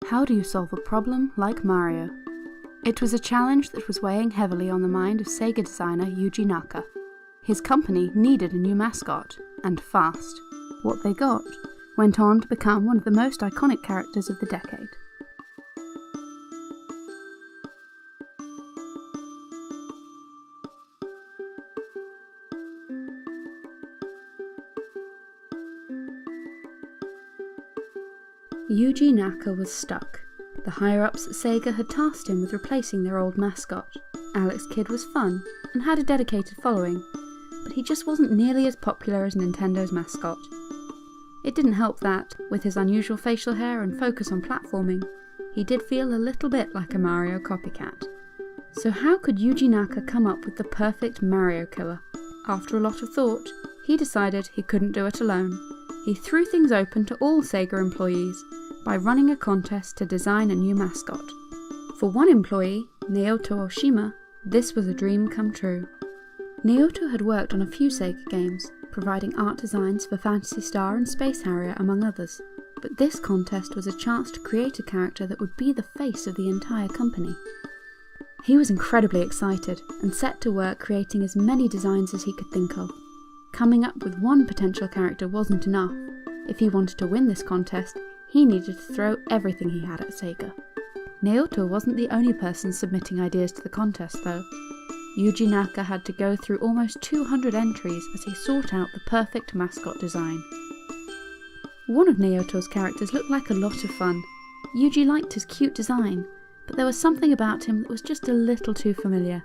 How do you solve a problem like Mario? It was a challenge that was weighing heavily on the mind of Sega designer Yuji Naka. His company needed a new mascot, and fast. What they got went on to become one of the most iconic characters of the decade. Yuji Naka was stuck. The higher-ups at Sega had tasked him with replacing their old mascot. Alex Kidd was fun, and had a dedicated following, but he just wasn't nearly as popular as Nintendo's mascot. It didn't help that, with his unusual facial hair and focus on platforming, he did feel a little bit like a Mario copycat. So how could Yuji Naka come up with the perfect Mario killer? After a lot of thought, he decided he couldn't do it alone. He threw things open to all Sega employees by running a contest to design a new mascot. For one employee, Naoto Oshima, this was a dream come true. Naoto had worked on a few Sega games, providing art designs for Phantasy Star and Space Harrier among others, but this contest was a chance to create a character that would be the face of the entire company. He was incredibly excited and set to work creating as many designs as he could think of. Coming up with one potential character wasn't enough. If he wanted to win this contest, he needed to throw everything he had at Sega. Naoto wasn't the only person submitting ideas to the contest though. Yuji Naka had to go through almost 200 entries as he sought out the perfect mascot design. One of Naoto's characters looked like a lot of fun. Yuji liked his cute design, but there was something about him that was just a little too familiar.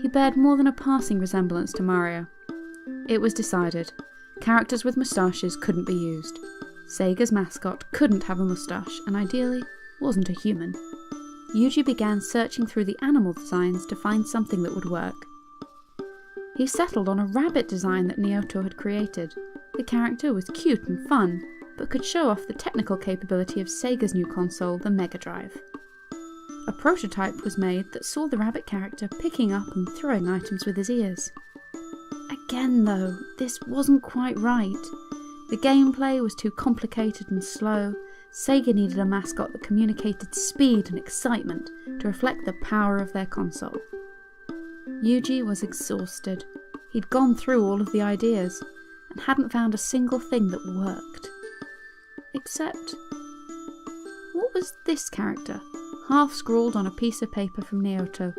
He bared more than a passing resemblance to Mario. It was decided. Characters with moustaches couldn't be used. Sega's mascot couldn't have a moustache and ideally wasn't a human. Yuji began searching through the animal designs to find something that would work. He settled on a rabbit design that Naoto had created. The character was cute and fun, but could show off the technical capability of Sega's new console, the Mega Drive. A prototype was made that saw the rabbit character picking up and throwing items with his ears. Again though, this wasn't quite right. The gameplay was too complicated and slow. Sega needed a mascot that communicated speed and excitement to reflect the power of their console. Yuji was exhausted. He'd gone through all of the ideas and hadn't found a single thing that worked. Except, what was this character, half scrawled on a piece of paper from Naoto?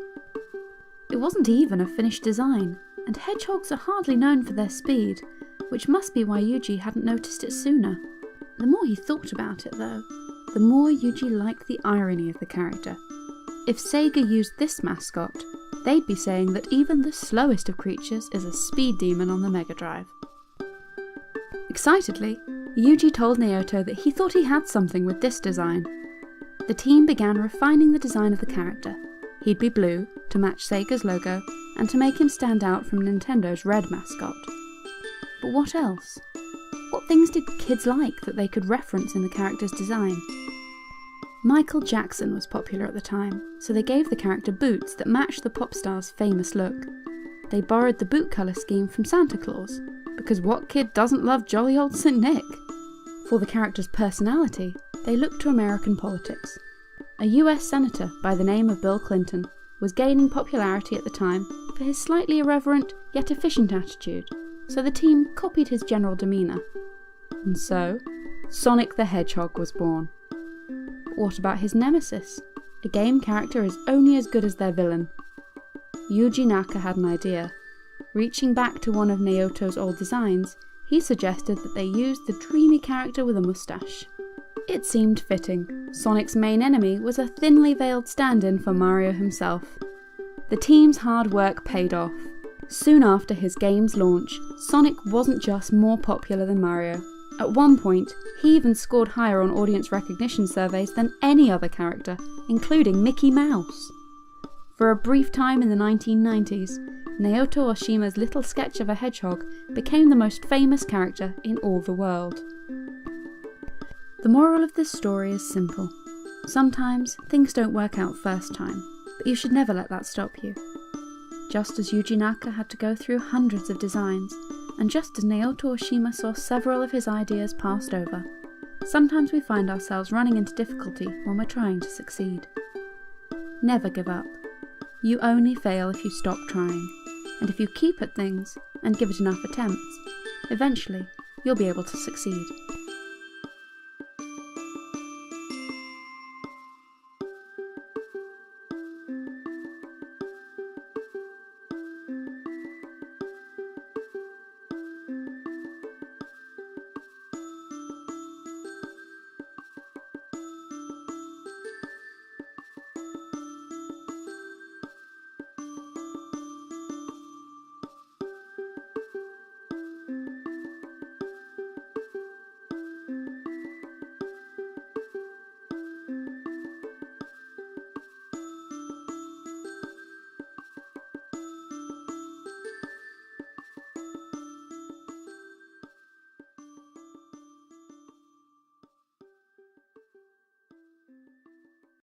It wasn't even a finished design, and hedgehogs are hardly known for their speed, which must be why Yuji hadn't noticed it sooner. The more he thought about it though, the more Yuji liked the irony of the character. If Sega used this mascot, they'd be saying that even the slowest of creatures is a speed demon on the Mega Drive. Excitedly, Yuji told Naoto that he thought he had something with this design. The team began refining the design of the character. He'd be blue, to match Sega's logo, and to make him stand out from Nintendo's red mascot. But what else? What things did kids like that they could reference in the character's design? Michael Jackson was popular at the time, so they gave the character boots that matched the pop star's famous look. They borrowed the boot colour scheme from Santa Claus, because what kid doesn't love jolly old St. Nick? For the character's personality, they looked to American politics. A US senator by the name of Bill Clinton was gaining popularity at the time for his slightly irreverent yet efficient attitude, so the team copied his general demeanour. And so, Sonic the Hedgehog was born. But what about his nemesis? A game character is only as good as their villain. Yuji Naka had an idea. Reaching back to one of Naoto's old designs, he suggested that they use the dreamy character with a moustache. It seemed fitting. Sonic's main enemy was a thinly veiled stand-in for Mario himself. The team's hard work paid off. Soon after his game's launch, Sonic wasn't just more popular than Mario. At one point, he even scored higher on audience recognition surveys than any other character, including Mickey Mouse. For a brief time in the 1990s, Naoto Oshima's little sketch of a hedgehog became the most famous character in all the world. The moral of this story is simple. Sometimes things don't work out first time, but you should never let that stop you. Just as Yuji Naka had to go through hundreds of designs, and just as Naoto Oshima saw several of his ideas passed over, Sometimes we find ourselves running into difficulty when we're trying to succeed. Never give up. You only fail if you stop trying, and if you keep at things and give it enough attempts, eventually you'll be able to succeed.